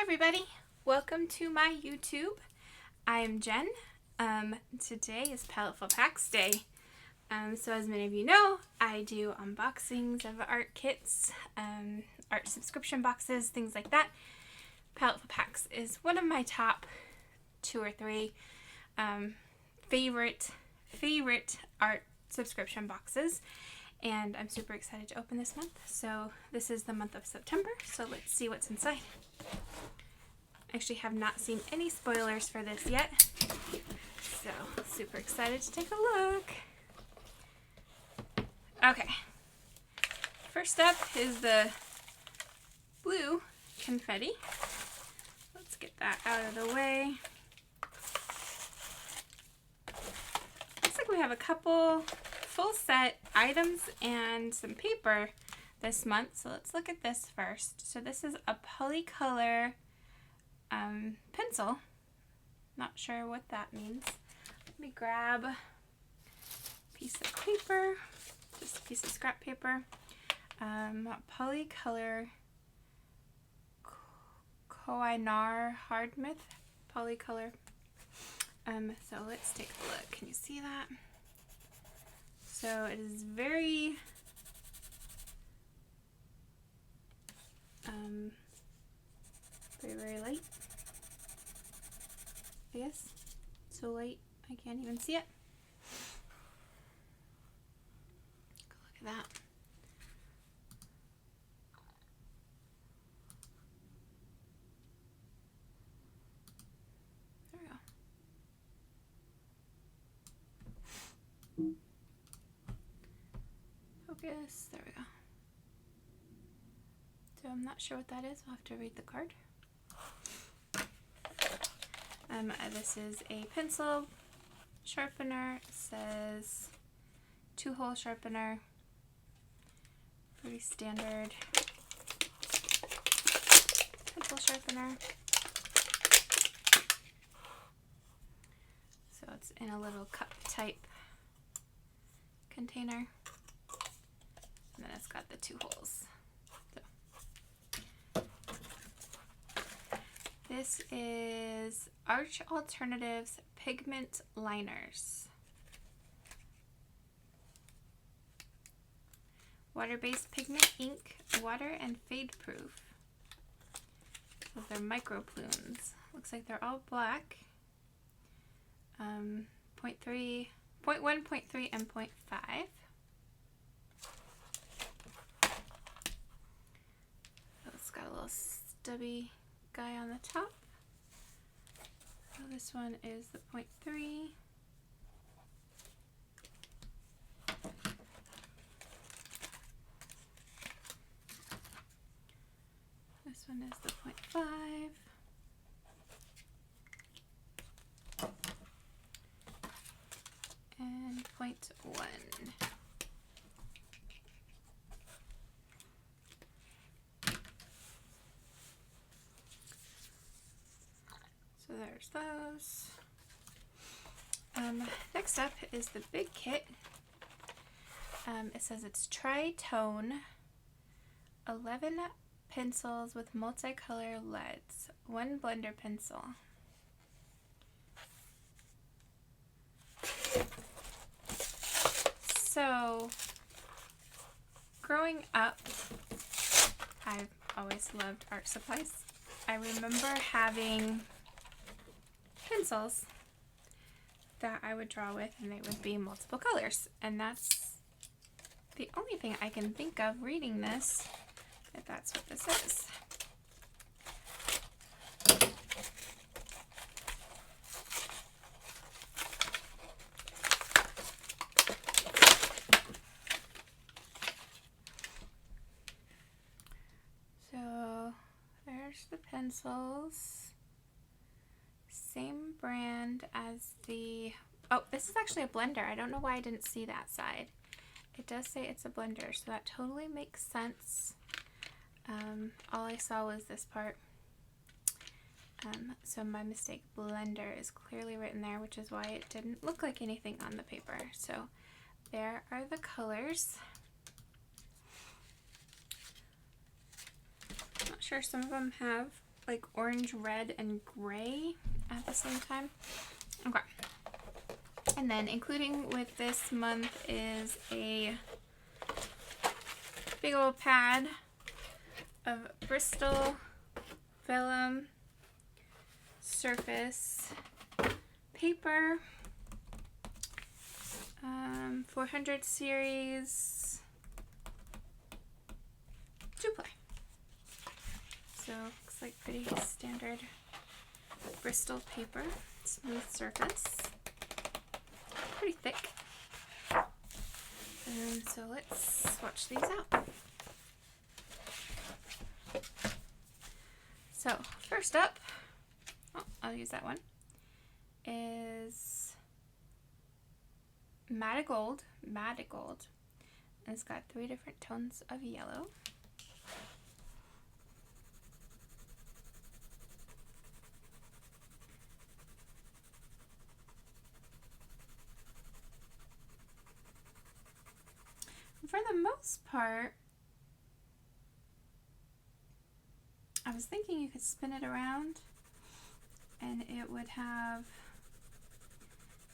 everybody, welcome to my YouTube. I am Jen. Today is Paletteful Packs Day. So as many of you know, I do unboxings of art kits, art subscription boxes, things like that. Paletteful Packs is one of my top 2 or 3 favorite art subscription boxes, and I'm super excited to open this month. So this is the month of September, so let's see what's inside. I actually have not seen any spoilers for this yet, so super excited to take a look. Okay, first up is the blue confetti. Let's get that out of the way. Looks like we have a couple full set items and some paper this month, so let's look at this first. So this is a polycolor pencil. Not sure what that means. Let me grab a piece of paper, just a piece of scrap paper. Polycolor Koinar Hardmouth polycolor. So let's take a look. Can you see that? So it is very very light, I guess. So light I can't even see it. Look at that. There we go. Focus. There we go. So I'm not sure what that is. I'll have to read the card. This is a pencil sharpener. It says 2-hole sharpener. Pretty standard pencil sharpener. So it's in a little cup type container. And then it's got the 2 holes. This is Arch Alternatives Pigment Liners. Water-based pigment ink, water and fade proof. So they're micro plumes. Looks like they're all black. 0.1, 0.3, and 0.5. So it's got a little stubby guy on the top. So this one is the 0.3. This one is the 0.5. And 0.1. So there's those. Next up is the big kit. It says it's Tri-Tone, 11 pencils with multicolor leads, 1 blender pencil. So, growing up, I've always loved art supplies. I remember having pencils that I would draw with, and they would be multiple colors, and that's the only thing I can think of reading this, that that's what this is. So there's the pencils. Same brand as the, oh, this is actually a blender. I don't know why I didn't see that side. It does say it's a blender, so that totally makes sense. All I saw was this part. So my mistake, blender is clearly written there, which is why it didn't look like anything on the paper. So there are the colors. Not sure, some of them have like orange, red, and gray at the same time. Okay. And then including with this month is a big old pad of Bristol vellum surface paper, 400 series 2-ply. So looks like pretty standard Bristol paper, smooth surface, pretty thick. And so let's swatch these out. So first up, I'll use that one, is Marigold. And it's got 3 different tones of yellow. For the most part, I was thinking you could spin it around and it would have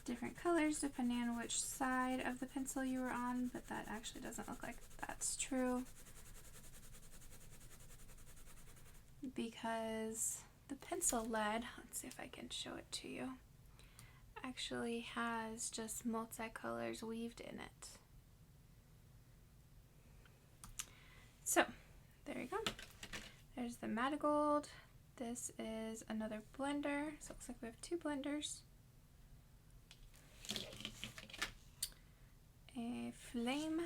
different colors depending on which side of the pencil you were on, but that actually doesn't look like that's true, because the pencil lead, let's see if I can show it to you, actually has just multicolors weaved in it. So there you go. There's the Marigold. This is another blender. So it looks like we have 2 blenders. A Flame.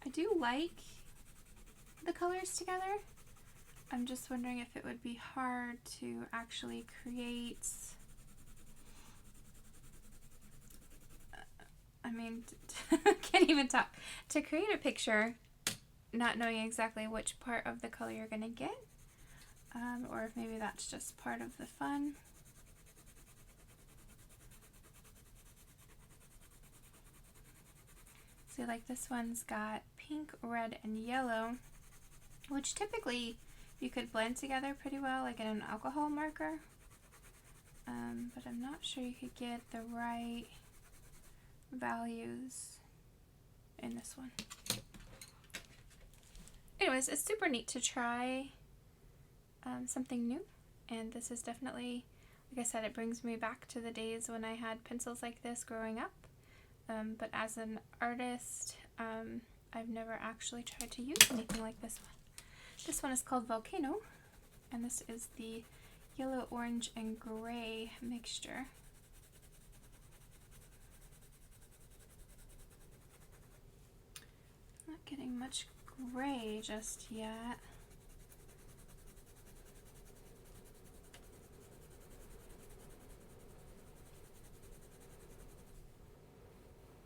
I do like the colors together. I'm just wondering if it would be hard to actually create, can't even talk, to create a picture not knowing exactly which part of the color you're going to get, or if maybe that's just part of the fun. See, like this one's got pink, red, and yellow, which typically you could blend together pretty well, like in an alcohol marker, but I'm not sure you could get the right values in this one. Anyways, it's super neat to try something new, and this is definitely, like I said, it brings me back to the days when I had pencils like this growing up, but as an artist, I've never actually tried to use anything like this one. This one is called Volcano, and this is the yellow, orange, and gray mixture. Not getting much gray just yet.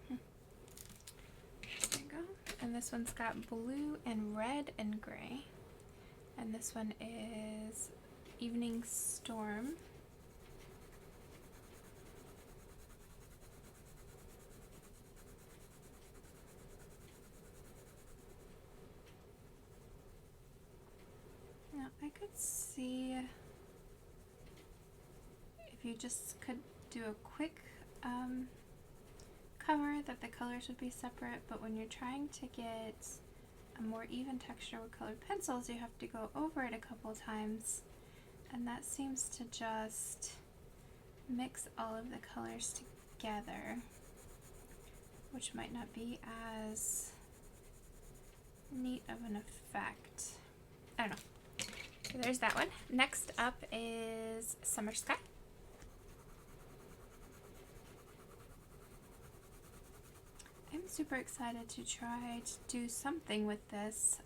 There you go. And this one's got blue and red and gray. And this one is Evening Storm. Now I could see if you just could do a quick cover that the colors would be separate, but when you're trying to get a more even texture with colored pencils, you have to go over it a couple times, and that seems to just mix all of the colors together, which might not be as neat of an effect. I don't know. So there's that one. Next up is Summer Sky. I'm super excited to try to do something with this,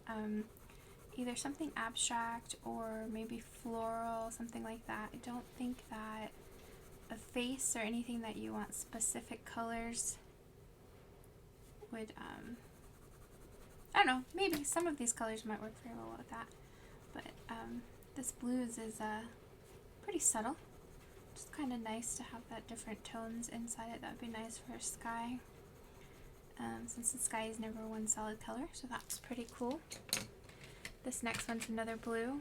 either something abstract or maybe floral, something like that. I don't think that a face or anything that you want specific colors would, I don't know, maybe some of these colors might work very well with that, but this blues is pretty subtle, Just kind of nice to have that different tones inside it. That would be nice for a sky. Since the sky is never one solid color, so that's pretty cool. This next one's another blue.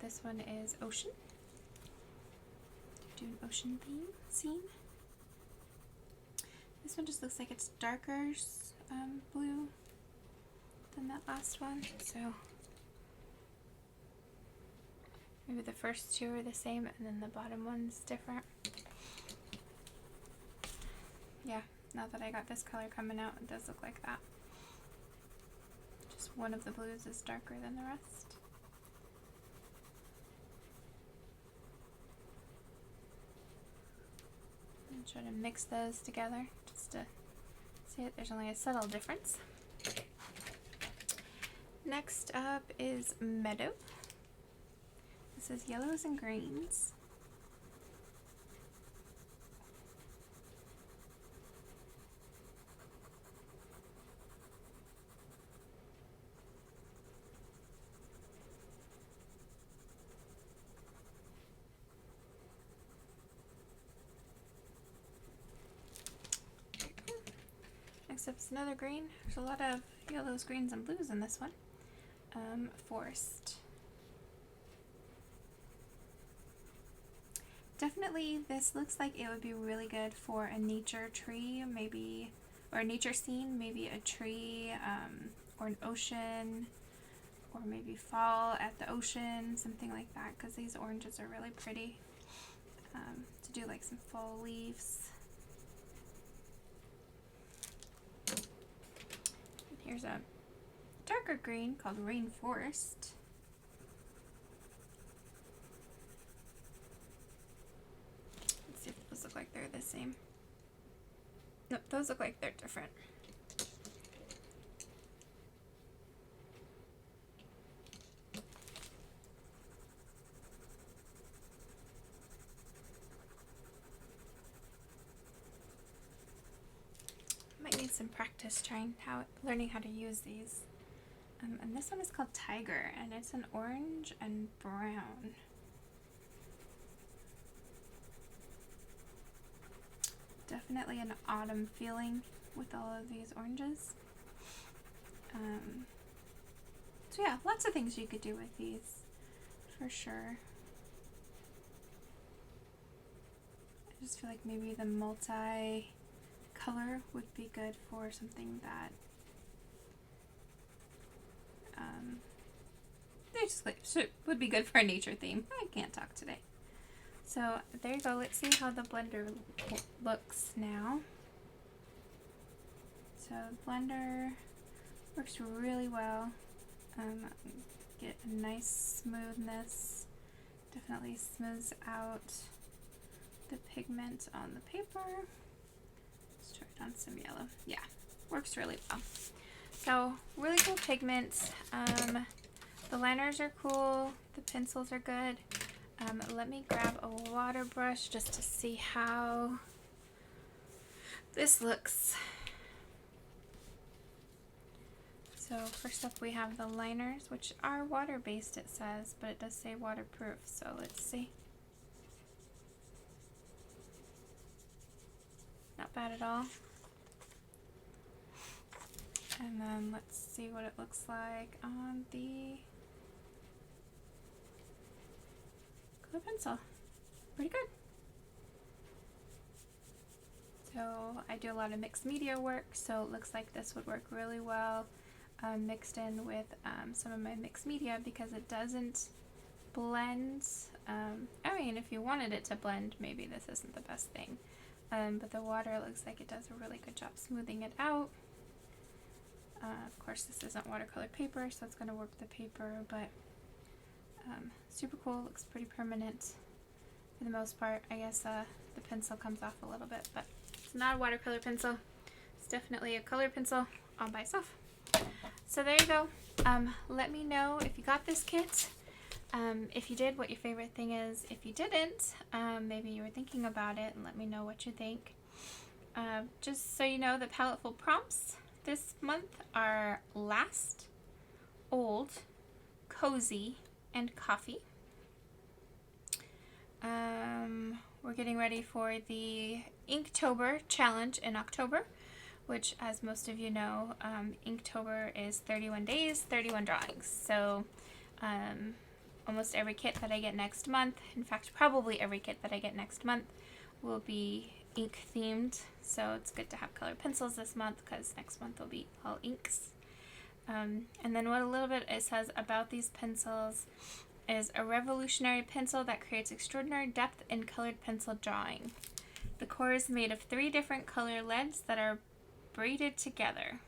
This one is ocean. Do an ocean theme scene. This one just looks like it's darker blue than that last one, so maybe the first two are the same and then the bottom one's different. Yeah, now that I got this color coming out, it does look like that. Just one of the blues is darker than the rest. And try to mix those together just to see if there's only a subtle difference. Next up is meadow. This is yellows and greens. Next up is another green. There's a lot of yellows, greens, and blues in this one. Forest. Definitely this looks like it would be really good for a nature tree, maybe, or a nature scene, maybe a tree, or an ocean, or maybe fall at the ocean, something like that, because these oranges are really pretty, to do like some fall leaves. And here's a darker green called rainforest. Let's see if those look like they're the same. Nope, those look like they're different. Might need some practice learning how to use these. And this one is called Tiger, and it's an orange and brown. Definitely an autumn feeling with all of these oranges. So yeah, lots of things you could do with these, for sure. I just feel like maybe the multi-color would be good for something that would be good for a nature theme. I can't talk today. So there you go. Let's see how the blender looks now. So the blender works really well. Get a nice smoothness. Definitely smooths out the pigment on the paper. Let's try it on some yellow. Yeah, works really well. So really cool pigments. The liners are cool. The pencils are good. Let me grab a water brush just to see how this looks. So first up we have the liners, which are water-based it says, but it does say waterproof, so let's see. Not bad at all. And then let's see what it looks like on the color pencil. Pretty good. So I do a lot of mixed media work, so it looks like this would work really well mixed in with some of my mixed media, because it doesn't blend. I mean, if you wanted it to blend, maybe this isn't the best thing. But the water looks like it does a really good job smoothing it out. Of course, this isn't watercolor paper, so it's going to warp the paper, but super cool. Looks pretty permanent for the most part. I guess the pencil comes off a little bit, but it's not a watercolor pencil. It's definitely a color pencil all by itself. So there you go. Let me know if you got this kit. If you did, what your favorite thing is. If you didn't, maybe you were thinking about it, and let me know what you think. Just so you know, the Paletteful prompts this month are last, old, cozy, and coffee. we're getting ready for the Inktober challenge in October, which, as most of you know, Inktober is 31 days, 31 drawings. So almost every kit that I get next month, in fact, probably every kit that I get next month, will be ink themed. So it's good to have colored pencils this month because next month will be all inks. And then what a little bit it says about these pencils is a revolutionary pencil that creates extraordinary depth in colored pencil drawing. The core is made of 3 different color leads that are braided together.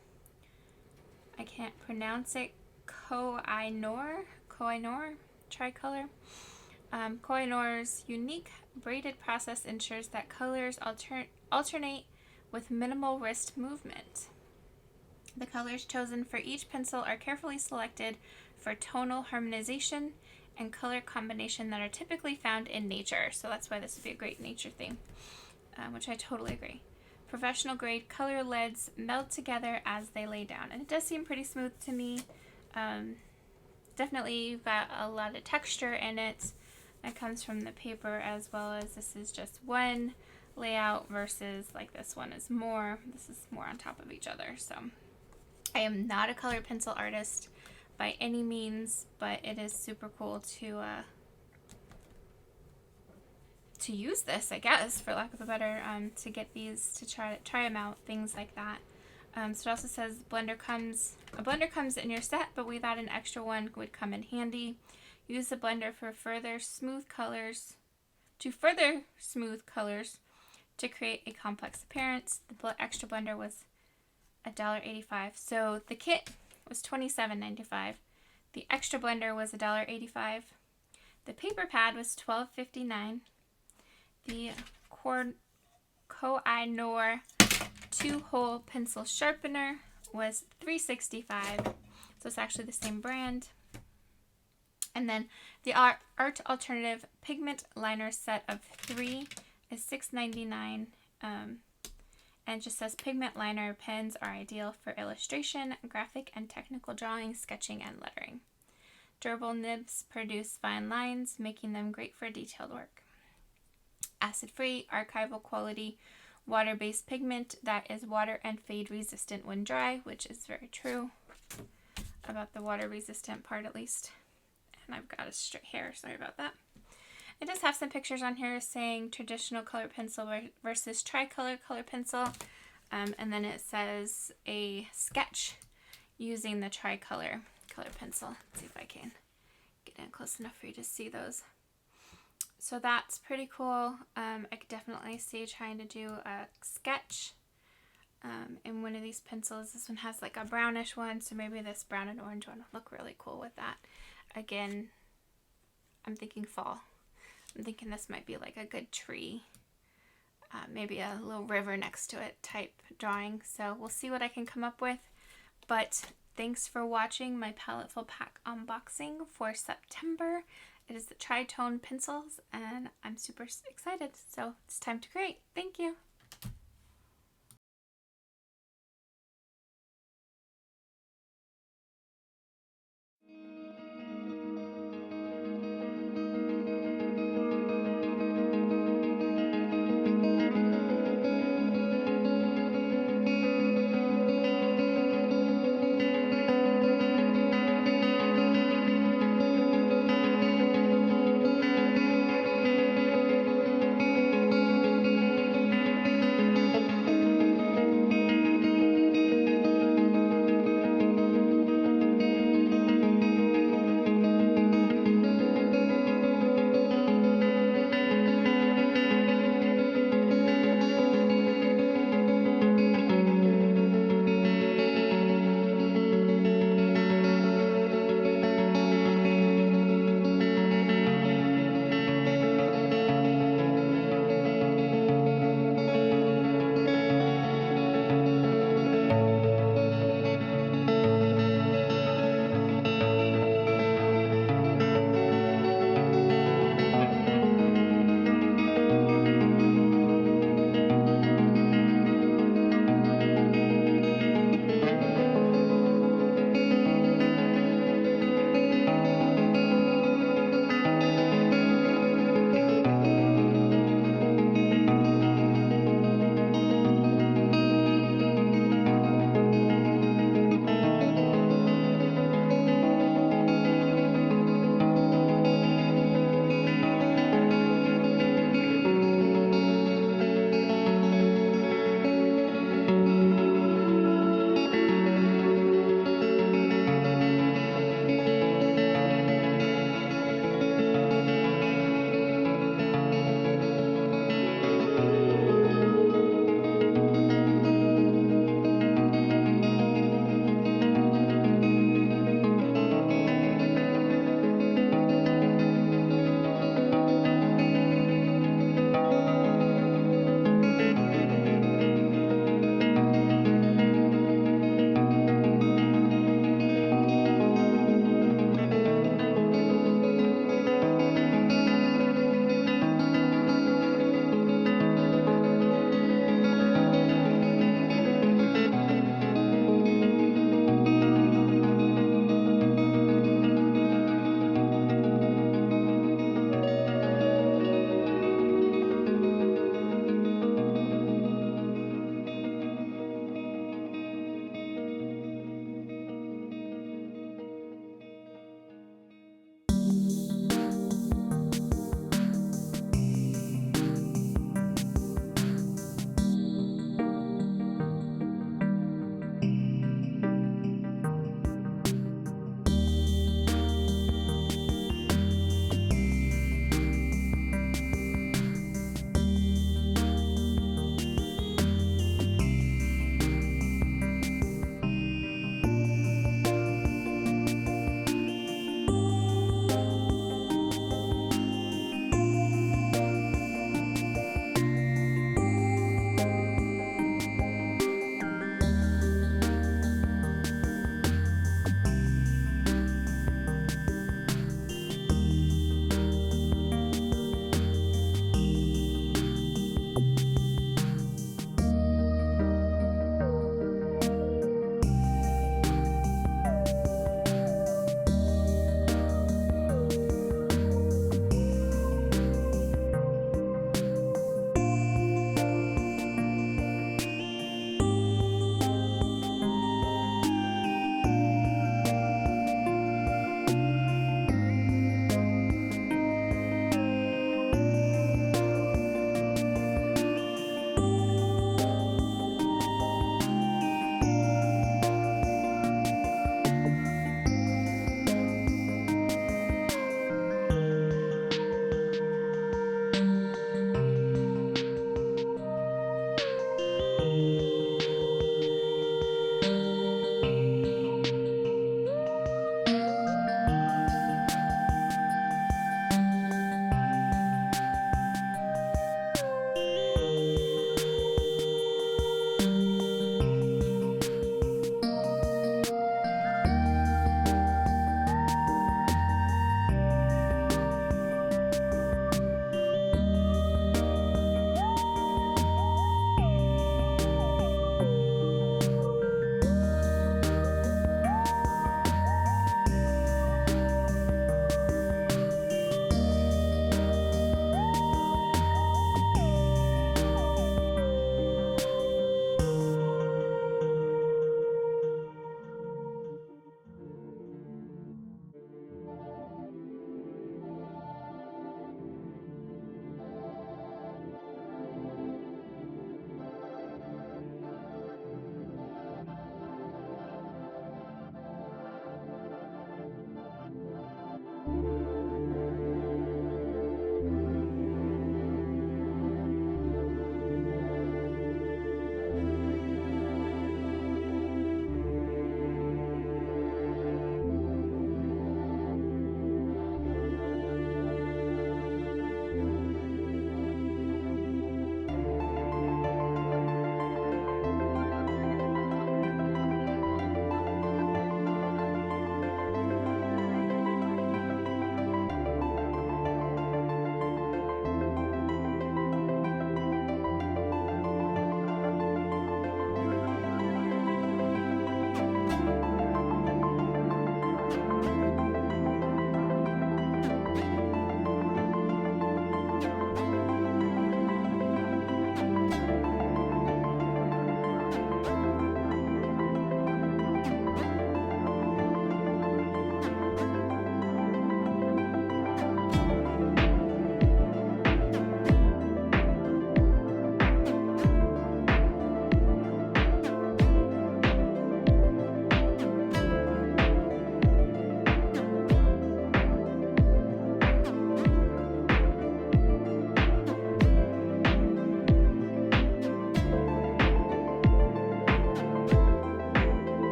I can't pronounce it. Koh-i-Noor tricolor. Koh-i-Noor's unique braided process ensures that colors alternate with minimal wrist movement. The colors chosen for each pencil are carefully selected for tonal harmonization and color combination that are typically found in nature. So that's why this would be a great nature thing, which I totally agree. Professional grade color leads meld together as they lay down. And it does seem pretty smooth to me. Definitely you've got a lot of texture in it that comes from the paper, as well as this is just one layout versus like this one is more. This is more on top of each other. So I am not a colored pencil artist by any means, but it is super cool to use this, I guess, for lack of a better, to get these, to try them out, things like that. So it also says a blender comes in your set, but we thought an extra one would come in handy. Use the blender for further smooth colors to create a complex appearance. The extra blender was $1.85. So the kit was $27.95. The extra blender was $1.85. The paper pad was $12.59. The Koh-i-Noor 2-hole pencil sharpener was $3.65. So it's actually the same brand. And then the Art Alternative Pigment Liner set of 3 is $6.99. And it just says pigment liner pens are ideal for illustration, graphic and technical drawing, sketching, and lettering. Durable nibs produce fine lines, making them great for detailed work. Acid-free, archival quality, water-based pigment that is water and fade resistant when dry, which is very true about the water resistant part at least. And I've got a straight hair, sorry about that. It does have some pictures on here saying traditional color pencil versus tricolor color pencil. And then it says a sketch using the tricolor color pencil. Let's see if I can get in close enough for you to see those. So that's pretty cool. I could definitely see trying to do a sketch in one of these pencils. This one has like a brownish one, so maybe this brown and orange one would look really cool with that. Again, I'm thinking fall. I'm thinking this might be like a good tree, maybe a little river next to it type drawing. So we'll see what I can come up with. But thanks for watching my Paletteful pack unboxing for September. It is the Tritone pencils, and I'm super excited. So it's time to create. Thank you.